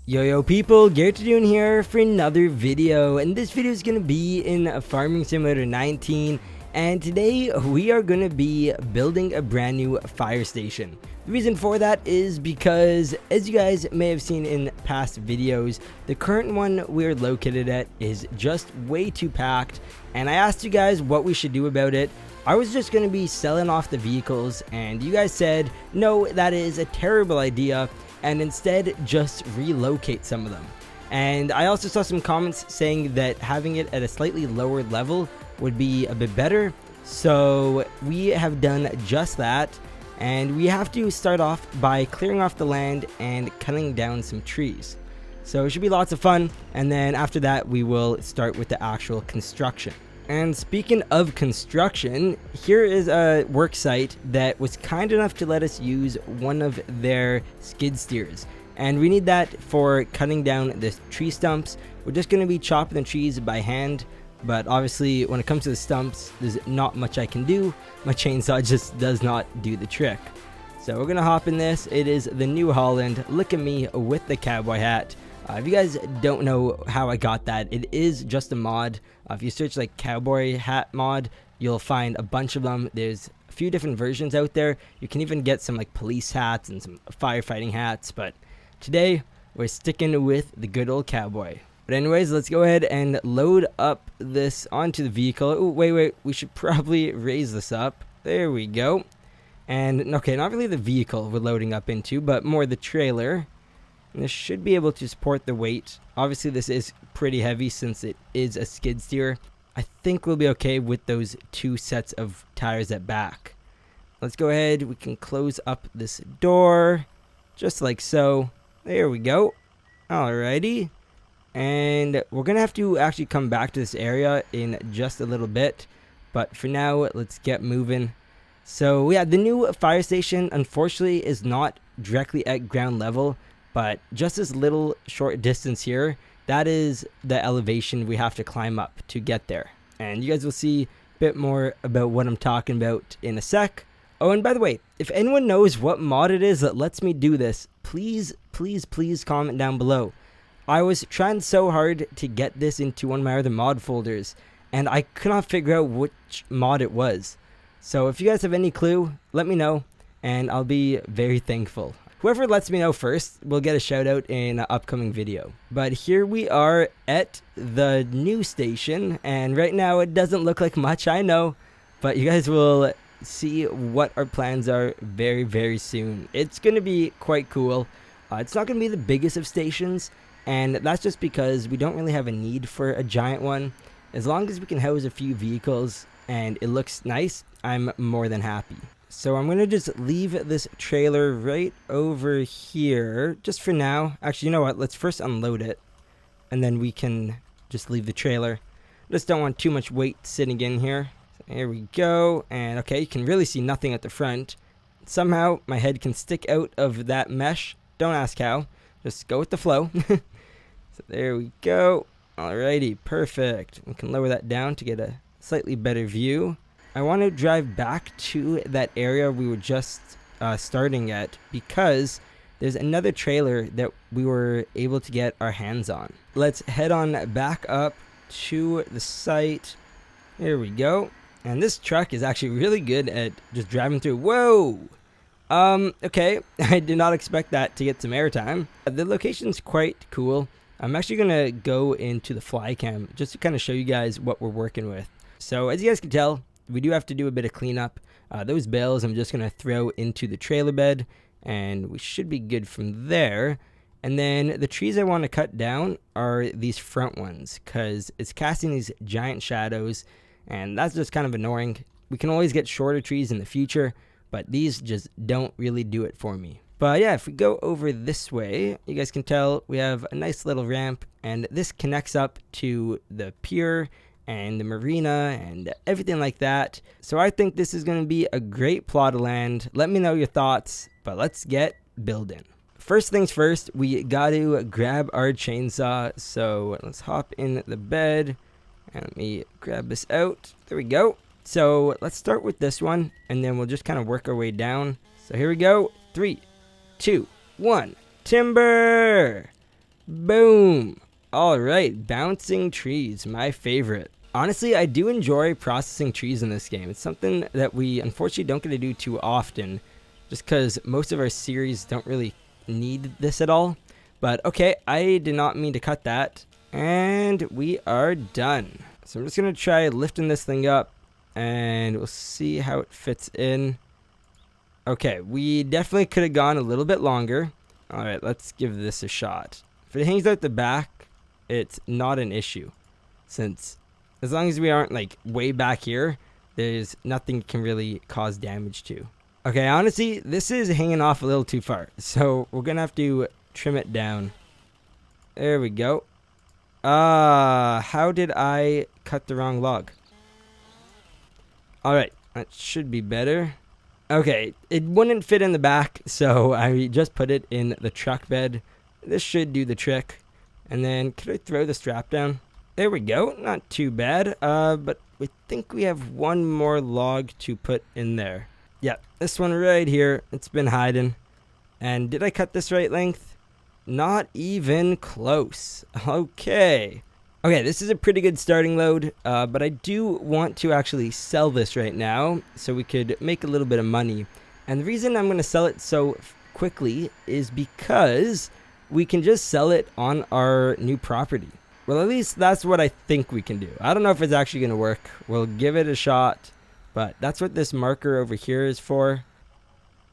Yo people, Garrett here for another video, and this video is going to be in Farming Simulator 19, and today we are going to be building a brand new fire station. The reason for that is because, as you guys may have seen in past videos, the current one we're located at is just way too packed, and I asked you guys what we should do about it. I was just going to be selling off the vehicles, and you guys said, no, that is a terrible idea, and instead just relocate some of them. And I also saw some comments saying that having it at a slightly lower level would be a bit better, so we have done just that, and we have to start off by clearing off the land and cutting down some trees. So it should be lots of fun, and then after that we will start with the actual construction. And speaking of construction, here is a work site that was kind enough to let us use one of their skid steers. And we need that for cutting down the tree stumps. We're just going to be chopping the trees by hand, but obviously when it comes to the stumps, there's not much I can do. My chainsaw just does not do the trick. So we're going to hop in this. It is the New Holland. Look at me with the cowboy hat. If you guys don't know how I got that, it is just a mod. If you search like cowboy hat mod, you'll find a bunch of them. There's a few different versions out there. You can even get some like police hats and some firefighting hats, but today we're sticking with the good old cowboy. But anyways, let's go ahead and load up this onto the vehicle. Oh, wait, we should probably raise this up. There we go. And okay, not really the vehicle we're loading up into, but more the trailer. And this should be able to support the weight. Obviously this is pretty heavy since it is a skid steer. I think we'll be okay with those two sets of tires at back. Let's go ahead, we can close up this door just like so. There we go. Alrighty, and we're gonna have to actually come back to this area in just a little bit, but for now let's get moving. So yeah, the new fire station unfortunately is not directly at ground level, but just this little short distance here, that is the elevation we have to climb up to get there. And you guys will see a bit more about what I'm talking about in a sec. Oh, and by the way, if anyone knows what mod it is that lets me do this, please comment down below. I was trying so hard to get this into one of my other mod folders, and I could not figure out which mod it was. So if you guys have any clue, let me know, and I'll be very thankful. Whoever lets me know first will get a shout out in an upcoming video. But here we are at the new station, and right now it doesn't look like much, I know, but you guys will see what our plans are very soon. It's going to be quite cool. It's not going to be the biggest of stations, and that's just because we don't really have a need for a giant one. As long as we can house a few vehicles and it looks nice, I'm more than happy. So I'm going to just leave this trailer right over here, just for now. Actually, you know what? Let's first unload it, and then we can just leave the trailer. Just don't want too much weight sitting in here. So here we go. And okay, you can really see nothing at the front. Somehow, my head can stick out of that mesh. Don't ask how. Just go with the flow. So there we go. Alrighty, perfect. We can lower that down to get a slightly better view. I want to drive back to that area we were just starting at, because there's another trailer that we were able to get our hands on. Let's head on back up to the site. Here we go. And this truck is actually really good at just driving through. Whoa! Okay, I did not expect that to get some airtime. The location's quite cool. I'm actually going to go into the fly cam just to kind of show you guys what we're working with. So as you guys can tell, we do have to do a bit of cleanup. Those bales I'm just going to throw into the trailer bed, and we should be good from there. And then the trees I want to cut down are these front ones, because it's casting these giant shadows, and that's just kind of annoying. We can always get shorter trees in the future, but these just don't really do it for me. But yeah, if we go over this way, you guys can tell we have a nice little ramp, and this connects up to the pier and the marina and everything like that. So I think this is going to be a great plot of land. Let me know your thoughts, but let's get building. First things first, we got to grab our chainsaw. So let's hop in the bed, and let me grab this out. There we go. So let's start with this one, and then we'll just kind of work our way down. So here we go. 3, 2, 1. Timber! Boom. All right, bouncing trees, my favorite. Honestly, I do enjoy processing trees in this game. It's something that we unfortunately don't get to do too often, just because most of our series don't really need this at all. But okay, I did not mean to cut that. And we are done. So I'm just going to try lifting this thing up, and we'll see how it fits in. Okay, we definitely could have gone a little bit longer. All right, let's give this a shot. If it hangs out the back, it's not an issue, since as long as we aren't like way back here, there's nothing can really cause damage to. Okay, honestly, this is hanging off a little too far, so we're gonna have to trim it down. There we go. How did I cut the wrong log? All right, that should be better. Okay, it wouldn't fit in the back, so I just put it in the truck bed. This should do the trick. And then, could I throw the strap down? There we go, not too bad. But we think we have one more log to put in there. Yeah, this one right here, it's been hiding. And did I cut this right length? Not even close. Okay. Okay, this is a pretty good starting load, but I do want to actually sell this right now so we could make a little bit of money. And the reason I'm going to sell it so quickly is because we can just sell it on our new property. Well, at least that's what I think we can do. I don't know if it's actually going to work. We'll give it a shot, but that's what this marker over here is for.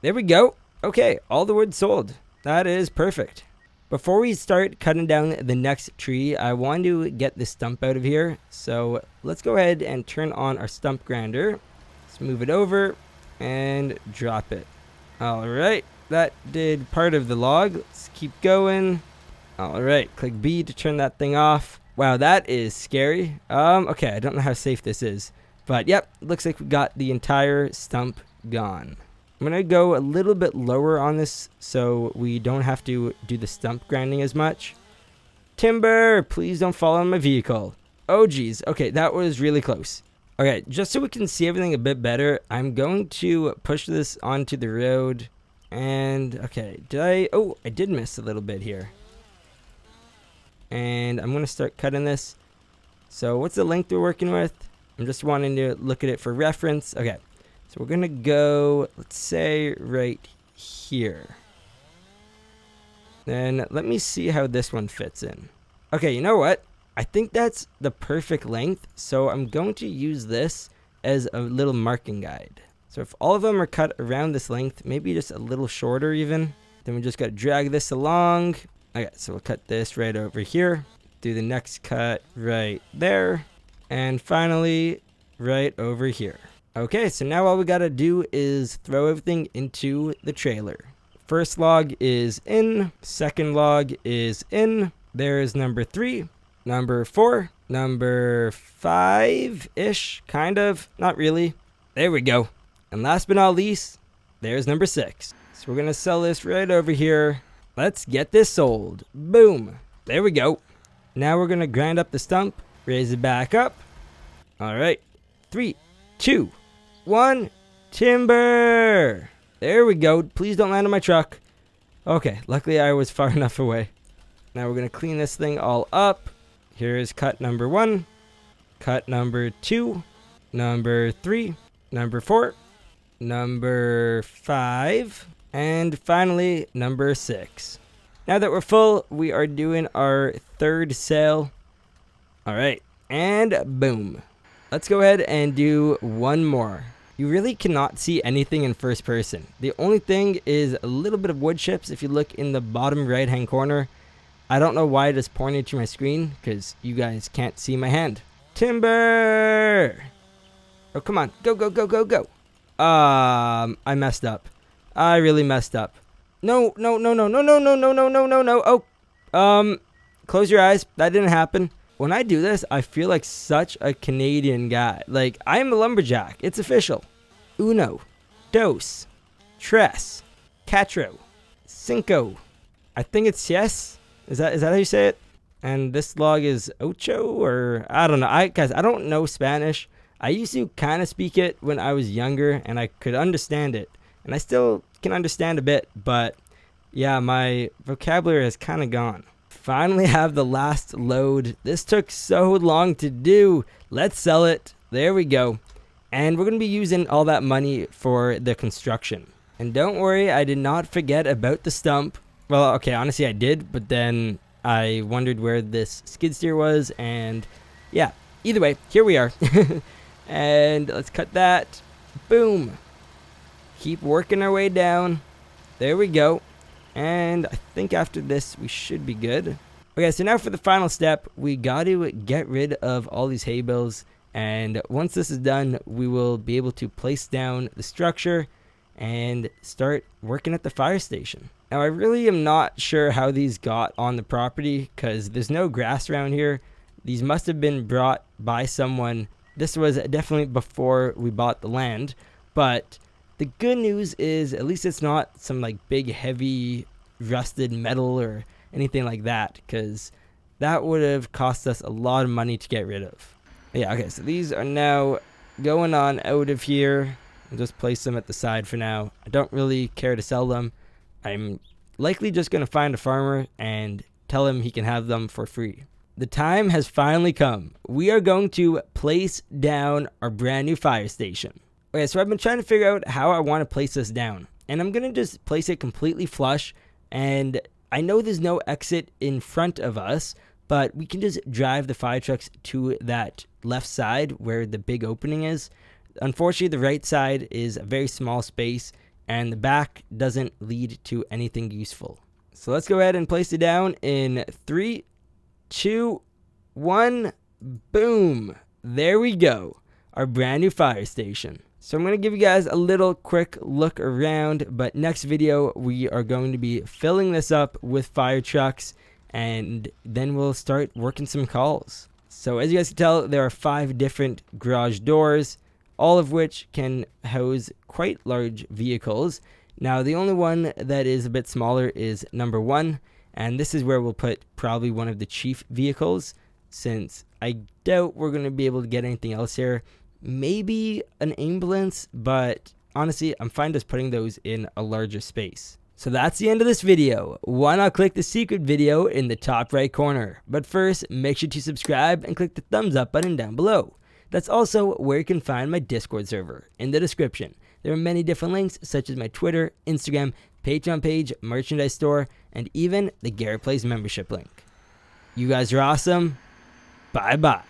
There we go. Okay, all the wood sold. That is perfect. Before we start cutting down the next tree, I want to get this stump out of here. So let's go ahead and turn on our stump grinder. Let's move it over and drop it. All right, that did part of the log. Let's keep going. All right, click B to turn that thing off. Wow, that is scary. Okay, I don't know how safe this is, but yep, looks like we got the entire stump gone. I'm going to go a little bit lower on this so we don't have to do the stump grinding as much. Timber, please don't fall on my vehicle. Oh, geez. Okay, that was really close. Okay, just so we can see everything a bit better, I'm going to push this onto the road. And, okay, oh, I did miss a little bit here. And I'm going to start cutting this. So what's the length we're working with? I'm just wanting to look at it for reference. Okay. So we're going to go, let's say, right here. Then let me see how this one fits in. Okay, you know what? I think that's the perfect length. So I'm going to use this as a little marking guide. So if all of them are cut around this length, maybe just a little shorter even, then we just got to drag this along. Okay, so we'll cut this right over here. Do the next cut right there. And finally, right over here. Okay, so now all we gotta do is throw everything into the trailer. First log is in, second log is in. There is number 3, number 4, number 5-ish, kind of, not really. There we go. And last but not least, there's number 6. So we're gonna sell this right over here. Let's get this sold. Boom. There we go. Now we're gonna grind up the stump, raise it back up. All right, 3, 2, 1, timber. There we go. Please don't land on my truck. Okay, luckily I was far enough away. Now we're going to clean this thing all up. Here is cut number 1, cut number 2, number 3, number 4, number 5, and finally number 6. Now that we're full, we are doing our third sale. All right, and boom. Let's go ahead and do one more. You really cannot see anything in first person. The only thing is a little bit of wood chips if you look in the bottom right hand corner. I don't know why it is pointing to my screen because you guys can't see my hand. Timber! Oh, come on. Go, go, go, go, go. I messed up. I really messed up. No, no, no, no, no, no, no, no, no, no, no, no. Oh, close your eyes. That didn't happen. When I do this, I feel like such a Canadian guy. Like, I am a lumberjack. It's official. Uno, dos, tres, cuatro, cinco. I think it's yes. Is that how you say it? And this log is ocho, or I don't know. Guys, I don't know Spanish. I used to kind of speak it when I was younger, and I could understand it. And I still can understand a bit, but yeah, my vocabulary has kind of gone. finally have the last load. This took so long to do. Let's sell it. There we go. And we're going to be using all that money for the construction. And don't worry, I did not forget about the stump. Well, okay, honestly I did, but then I wondered where this skid steer was, and yeah, either way, here we are. And let's cut that. Boom. Keep working our way down. There we go. And I think after this we should be good. Okay, so now for the final step, we got to get rid of all these hay bales, and once this is done, we will be able to place down the structure and start working at the fire station. Now, I really am not sure how these got on the property because there's no grass around here. These must have been brought by someone. This was definitely before we bought the land, but the good news is at least it's not some like big heavy rusted metal or anything like that, because that would have cost us a lot of money to get rid of. Yeah, okay, so these are now going on out of here. I'll just place them at the side for now. I don't really care to sell them. I'm likely just going to find a farmer and tell him he can have them for free. The time has finally come. We are going to place down our brand new fire station. Okay, so I've been trying to figure out how I want to place this down. And I'm going to just place it completely flush. And I know there's no exit in front of us, but we can just drive the fire trucks to that left side where the big opening is. Unfortunately, the right side is a very small space, and the back doesn't lead to anything useful. So let's go ahead and place it down in 3, 2, 1, boom. There we go. Our brand new fire station. So I'm going to give you guys a little quick look around, but next video we are going to be filling this up with fire trucks, and then we'll start working some calls. So as you guys can tell, there are 5 different garage doors, all of which can house quite large vehicles. Now, the only one that is a bit smaller is number 1, and this is where we'll put probably one of the chief vehicles, since I doubt we're going to be able to get anything else here. Maybe an ambulance, but honestly, I'm fine just putting those in a larger space. So that's the end of this video. Why not click the secret video in the top right corner? But first, make sure to subscribe and click the thumbs up button down below. That's also where you can find my Discord server, in the description. There are many different links, such as my Twitter, Instagram, Patreon page, merchandise store, and even the Garrett Plays membership link. You guys are awesome. Bye bye.